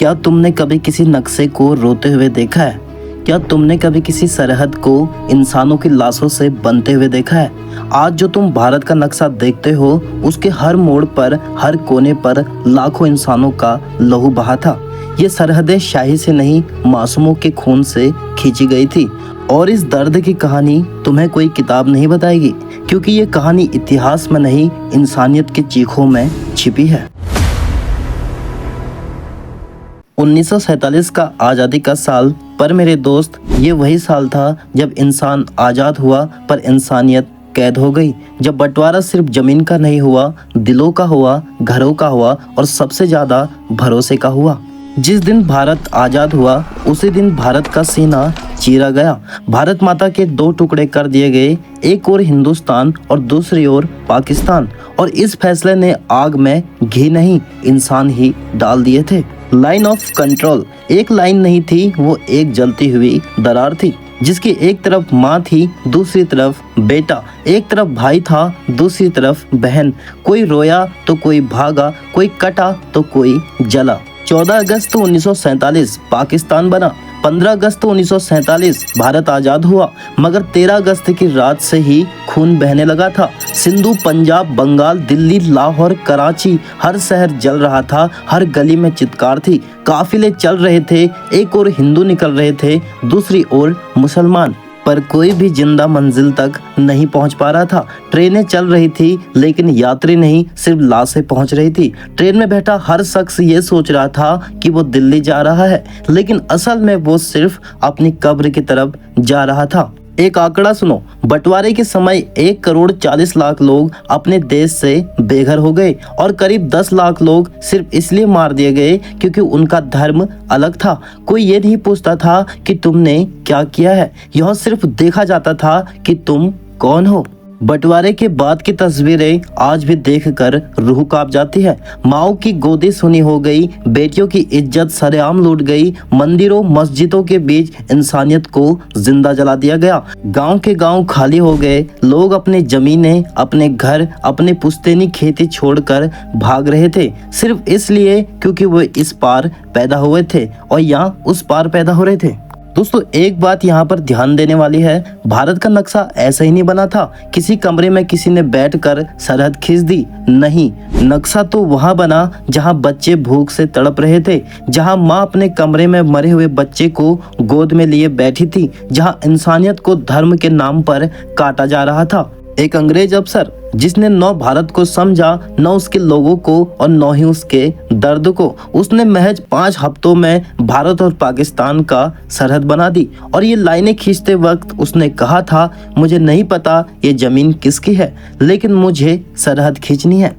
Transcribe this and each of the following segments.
क्या तुमने कभी किसी नक्शे को रोते हुए देखा है? क्या तुमने कभी किसी सरहद को इंसानों की लाशों से बनते हुए देखा है? आज जो तुम भारत का नक्शा देखते हो, उसके हर मोड़ पर, हर कोने पर लाखों इंसानों का लहू बहा था। ये सरहदें शाही से नहीं, मासूमों के खून से खींची गई थी। और इस दर्द की कहानी तुम्हें कोई किताब नहीं बताएगी, क्योंकि ये कहानी इतिहास में नहीं, इंसानियत की चीखों में छिपी है। 1947 का आज़ादी का साल, पर मेरे दोस्त, ये वही साल था जब इंसान आज़ाद हुआ पर इंसानियत कैद हो गई। जब बंटवारा सिर्फ जमीन का नहीं हुआ, दिलों का हुआ, घरों का हुआ और सबसे ज़्यादा भरोसे का हुआ। जिस दिन भारत आज़ाद हुआ, उसी दिन भारत का सीना चीरा गया। भारत माता के दो टुकड़े कर दिए गए, एक ओर हिंदुस्तान और दूसरी ओर पाकिस्तान। और इस फैसले ने आग में घी नहीं, इंसान ही डाल दिए थे। लाइन ऑफ कंट्रोल एक लाइन नहीं थी, वो एक जलती हुई दरार थी, जिसकी एक तरफ माँ थी, दूसरी तरफ बेटा, एक तरफ भाई था, दूसरी तरफ बहन। कोई रोया तो कोई भागा, कोई कटा तो कोई जला। 14 अगस्त 1947 पाकिस्तान बना। 15 अगस्त 1947 भारत आज़ाद हुआ। मगर 13 अगस्त की रात से ही खून बहने लगा था। सिंधु, पंजाब, बंगाल, दिल्ली, लाहौर, कराची, हर शहर जल रहा था, हर गली में चित्कार थी। काफिले चल रहे थे, एक ओर हिंदू निकल रहे थे, दूसरी ओर मुसलमान, पर कोई भी जिंदा मंजिल तक नहीं पहुंच पा रहा था। ट्रेनें चल रही थी, लेकिन यात्री नहीं, सिर्फ लाशें पहुंच रही थी। ट्रेन में बैठा हर शख्स ये सोच रहा था कि वो दिल्ली जा रहा है, लेकिन असल में वो सिर्फ अपनी कब्र की तरफ जा रहा था। एक आंकड़ा सुनो, बंटवारे के समय 1,40,00,000 लोग अपने देश से बेघर हो गए और करीब 10 लाख लोग सिर्फ इसलिए मार दिए गए क्योंकि उनका धर्म अलग था। कोई ये नहीं पूछता था कि तुमने क्या किया है, यह सिर्फ देखा जाता था कि तुम कौन हो। बंटवारे के बाद की तस्वीरें आज भी देखकर रूह कांप जाती है। माओ की गोदी सुनी हो गई, बेटियों की इज्जत सरेआम लूट गई, मंदिरों मस्जिदों के बीच इंसानियत को जिंदा जला दिया गया। गांव के गांव खाली हो गए, लोग अपने जमीनें, अपने घर, अपने पुश्तैनी खेती छोड़कर भाग रहे थे, सिर्फ इसलिए क्योंकि वो इस पार पैदा हुए थे और यहाँ उस पार पैदा हो रहे थे। दोस्तों, एक बात यहाँ पर ध्यान देने वाली है, भारत का नक्शा ऐसा ही नहीं बना था, किसी कमरे में किसी ने बैठकर सरहद खींच दी। नहीं, नक्शा तो वहाँ बना जहाँ बच्चे भूख से तड़प रहे थे, जहाँ माँ अपने कमरे में मरे हुए बच्चे को गोद में लिए बैठी थी, जहाँ इंसानियत को धर्म के नाम पर काटा जा रहा था। एक अंग्रेज अफसर जिसने न भारत को समझा, न उसके लोगों को और न ही उसके दर्द को, उसने महज 5 हफ्तों में भारत और पाकिस्तान का सरहद बना दी। और ये लाइनें खींचते वक्त उसने कहा था, मुझे नहीं पता ये जमीन किसकी है, लेकिन मुझे सरहद खींचनी है।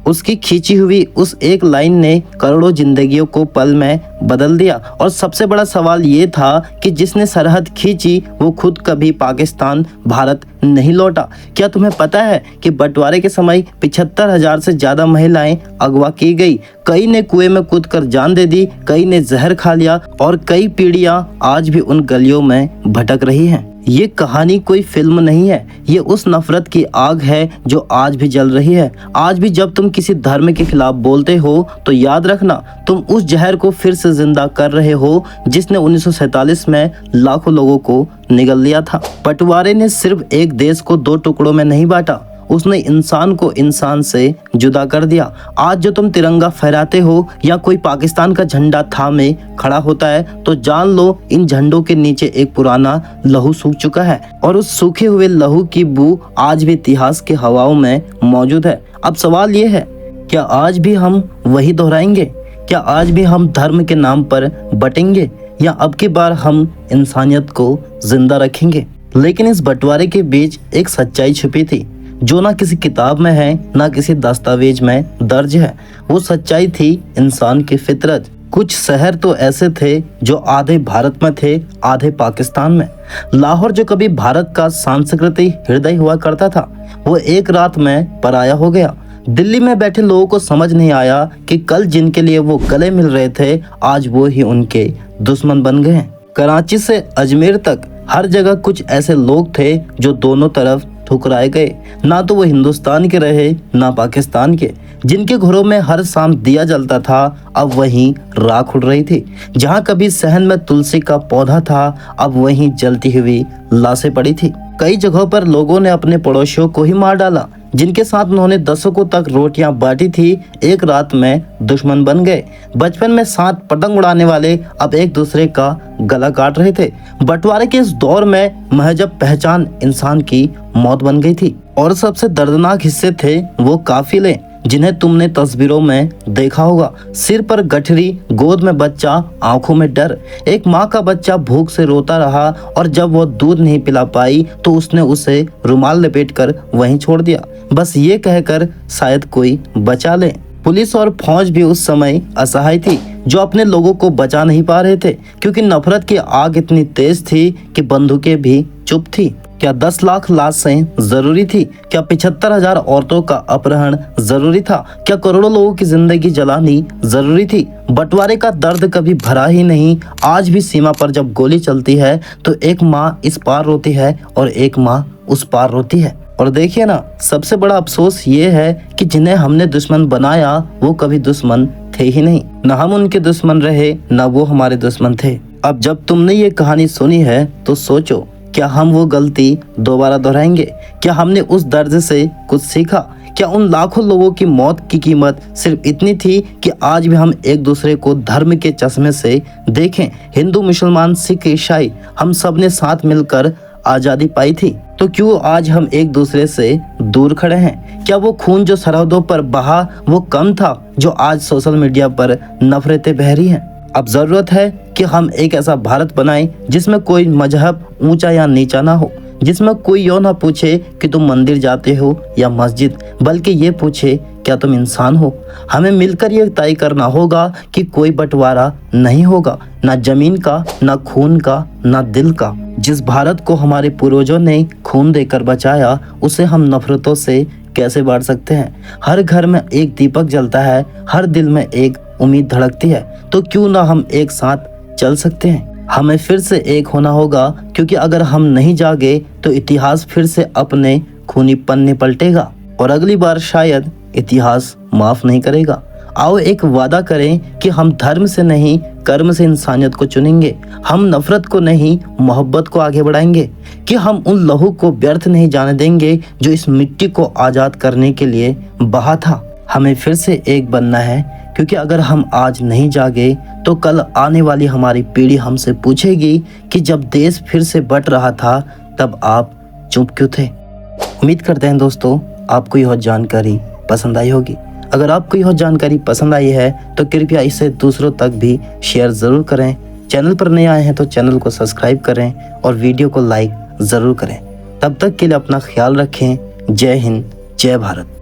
उसकी खींची हुई उस एक लाइन ने करोड़ों जिंदगियों को पल में बदल दिया। और सबसे बड़ा सवाल ये था कि जिसने सरहद खींची वो खुद कभी पाकिस्तान, भारत नहीं लौटा। क्या तुम्हें पता है कि बंटवारे के समय 75,000 से ज्यादा महिलाएं अगवा की गई? कई ने कुएं में कूदकर जान दे दी, कई ने जहर खा लिया और कई पीढ़ियां आज भी उन गलियों में भटक रही हैं। ये कहानी कोई फिल्म नहीं है, ये उस नफरत की आग है जो आज भी जल रही है। आज भी जब तुम किसी धर्म के खिलाफ बोलते हो तो याद रखना, तुम उस जहर को फिर से जिंदा कर रहे हो जिसने 1947 में लाखों लोगों को निगल लिया था। बंटवारे ने सिर्फ एक देश को 2 टुकड़ों में नहीं बांटा, उसने इंसान को इंसान से जुदा कर दिया। आज जो तुम तिरंगा फहराते हो या कोई पाकिस्तान का झंडा थामे खड़ा होता है, तो जान लो इन झंडों के नीचे एक पुराना लहू सूख चुका है और उस सूखे हुए लहू की बू आज भी इतिहास के हवाओं में मौजूद है। अब सवाल ये है, क्या आज भी हम वही दोहराएंगे? क्या आज भी हम धर्म के नाम पर बटेंगे, या अब की बार हम इंसानियत को जिंदा रखेंगे? लेकिन इस बंटवारे के बीच एक सच्चाई छुपी थी जो ना किसी किताब में है, ना किसी दस्तावेज में दर्ज है। वो सच्चाई थी इंसान की फितरत। कुछ शहर तो ऐसे थे जो आधे भारत में थे, आधे पाकिस्तान में। लाहौर जो कभी भारत का सांस्कृतिक हृदय हुआ करता था, वो एक रात में पराया हो गया। दिल्ली में बैठे लोगों को समझ नहीं आया कि कल जिनके लिए वो गले मिल रहे थे, आज वो ही उनके दुश्मन बन गए। कराची से अजमेर तक हर जगह कुछ ऐसे लोग थे जो दोनों तरफ ठुकराए गए। ना तो वो हिंदुस्तान के रहे, ना पाकिस्तान के। जिनके घरों में हर शाम दिया जलता था अब वहीं राख उड़ रही थी। जहां कभी सहन में तुलसी का पौधा था अब वहीं जलती हुई लाशें पड़ी थी। कई जगहों पर लोगों ने अपने पड़ोसियों को ही मार डाला। जिनके साथ उन्होंने दशकों तक रोटियां बांटी थी एक रात में दुश्मन बन गए। बचपन में साथ पतंग उड़ाने वाले अब एक दूसरे का गला काट रहे थे। बंटवारे के इस दौर में महजब पहचान इंसान की मौत बन गई थी। और सबसे दर्दनाक हिस्से थे वो काफिले जिन्हें तुमने तस्वीरों में देखा होगा। सिर पर गठरी, गोद में बच्चा, आंखों में डर। एक माँ का बच्चा भूख से रोता रहा और जब वो दूध नहीं पिला पाई तो उसने उसे रुमाल लपेटकर वहीं छोड़ दिया, बस ये कहकर शायद कोई बचा ले। पुलिस और फौज भी उस समय असहाय थी, जो अपने लोगों को बचा नहीं पा रहे थे, क्योंकि नफरत की आग इतनी तेज थी कि बंदूकें भी चुप थी। क्या 10 लाख लाशें जरूरी थी? क्या 75,000 औरतों का अपहरण जरूरी था? क्या करोड़ों लोगों की जिंदगी जलानी जरूरी थी? बंटवारे का दर्द कभी भरा ही नहीं। आज भी सीमा पर जब गोली चलती है तो एक माँ इस पार रोती है और एक माँ उस पार रोती है। और देखिए ना, सबसे बड़ा अफसोस ये है कि जिन्हें हमने दुश्मन बनाया वो कभी दुश्मन थे ही नहीं। न हम उनके दुश्मन रहे, न वो हमारे दुश्मन थे। अब जब तुमने ये कहानी सुनी है तो सोचो, क्या हम वो गलती दोबारा दोहराएंगे? क्या हमने उस दर्द से कुछ सीखा? क्या उन लाखों लोगों की मौत की कीमत सिर्फ इतनी थी कि आज भी हम एक दूसरे को धर्म के चश्मे से देखें? हिंदू, मुसलमान, सिख, ईसाई, हम सब ने साथ मिलकर आजादी पाई थी, तो क्यों आज हम एक दूसरे से दूर खड़े हैं? क्या वो खून जो सरहदों पर बहा वो कम था जो आज सोशल मीडिया पर नफरतें बह रही हैं? अब जरूरत है कि हम एक ऐसा भारत बनाएं जिसमें कोई मजहब ऊंचा या नीचा ना हो, जिसमें कोई यो ना पूछे कि तुम मंदिर जाते हो या मस्जिद, बल्कि ये पूछे क्या तुम इंसान हो। हमें मिलकर ये तय करना होगा कि कोई बंटवारा नहीं होगा, ना जमीन का, ना खून का, ना दिल का। जिस भारत को हमारे पूर्वजों ने खून देकर बचाया उसे हम नफरतों से कैसे बांट सकते हैं? हर घर में एक दीपक जलता है, हर दिल में एक उम्मीद धड़कती है, तो क्यों ना हम एक साथ चल सकते हैं? हमें फिर से एक होना होगा, क्योंकि अगर हम नहीं जागे तो इतिहास फिर से अपने खूनी पन्ने पलटेगा और अगली बार शायद इतिहास माफ नहीं करेगा। आओ एक वादा करें कि हम धर्म से नहीं कर्म से इंसानियत को चुनेंगे। हम नफरत को नहीं मोहब्बत को आगे बढ़ाएंगे। कि हम उन लहू को व्यर्थ नहीं जाने देंगे जो इस मिट्टी को आजाद करने के लिए बहा था। हमें फिर से एक बनना है, क्योंकि अगर हम आज नहीं जागे तो कल आने वाली हमारी पीढ़ी हमसे पूछेगी कि जब देश फिर से बट रहा था तब आप चुप क्यों थे। उम्मीद करते हैं दोस्तों आपको यह जानकारी पसंद आई होगी। अगर आपको यह जानकारी पसंद आई है तो कृपया इसे दूसरों तक भी शेयर ज़रूर करें। चैनल पर नए आए हैं तो चैनल को सब्सक्राइब करें और वीडियो को लाइक ज़रूर करें। तब तक के लिए अपना ख्याल रखें। जय हिंद, जय भारत।